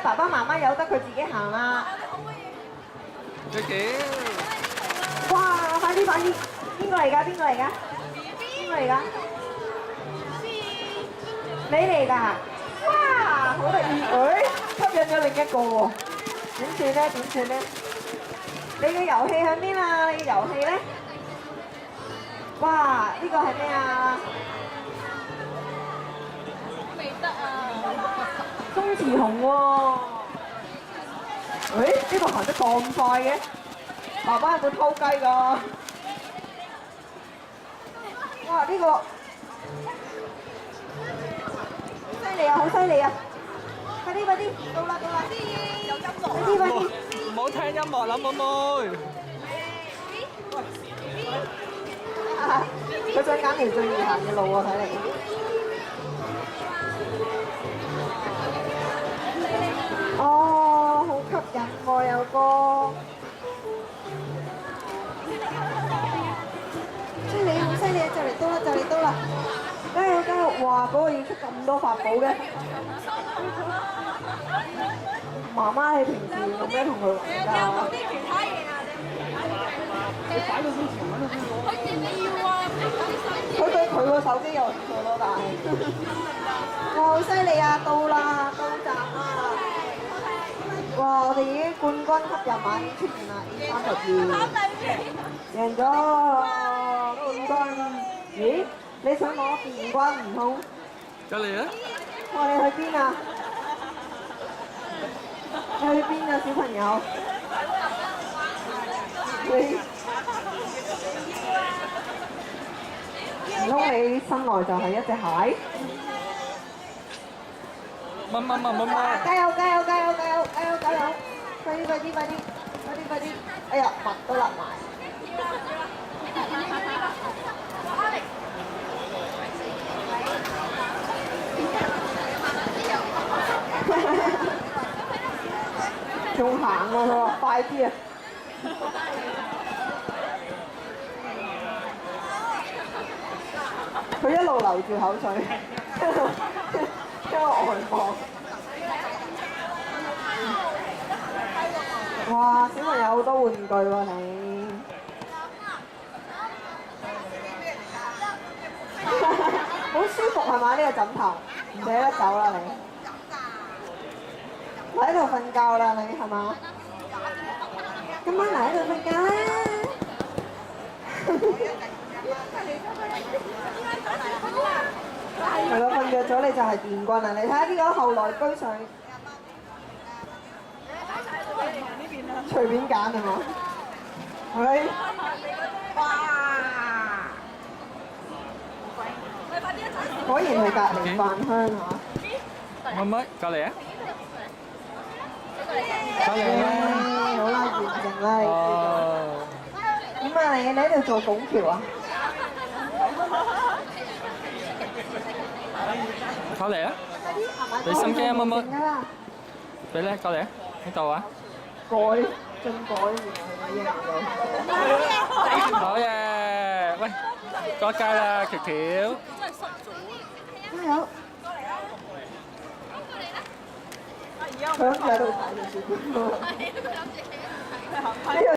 家爸爸媽媽由得佢自己行啦。隻橋。哇！快啲快啲，邊個嚟㗎？邊個嚟㗎？邊個嚟㗎？你嚟㗎？哇！好得意，吸引咗另一個喎。點算咧？點算咧？你嘅遊戲喺邊啊？你嘅遊戲咧？哇！呢個係咩啊？未得啊！鍾池紅喎。呢個行得咁快嘅？爸爸有冇偷雞㗎？哇！呢個犀利啊，好犀利啊！快啲快啲，到啦到啦！有音樂。快啲快啲！唔好聽音樂啦，妹妹。佢想揀條最易行嘅路喎，睇嚟。哦，好吸引喎，有個。犀利，好犀利啊！就嚟到啦，就嚟到啦！加油加油！哇，嗰個要出咁多法寶嘅。媽媽，你平時用咩同佢玩㗎？啲其他嘢啊！你擺到先前揾到先攞。佢見你要啊！佢對佢個手機有興趣咯，但係。哇！好犀利啊！到啦，到站啦！哇！我哋已經冠軍級人馬已經出現啦，32，贏咗冠軍。咦？你想攞電軍唔通？過嚟啊！哇！你去邊啊？你去邊啊，小朋友？你唔通你生來就係一隻蟹？乜！加油加油加油加油加油加油！快啲快啲快啲快啲快啲！哎呀，襪都甩埋。仲行啊！佢話快啲啊！佢一路流住口水，一路外望。哇！小朋友好多玩具喎你。好舒服係嘛？呢個枕頭唔捨得走啦你。嚟喺度瞓覺啦你係嘛？今晚嚟喺度瞓覺啦。係咯，瞓着咗你就係電軍啦！你睇下呢個後來居上，隨便揀係嘛？係。哇！果然係隔離飯香嚇。妹，過嚟啊！好啦，完成啦。點啊你喺度做拱橋啊？過嚟啊！你心機啊，妹妹。俾咧，過嚟啊！呢度啊！進改原來係英語。好嘢！喂，過界啦，橋橋。加油！佢諗住喺度睇住小朋友。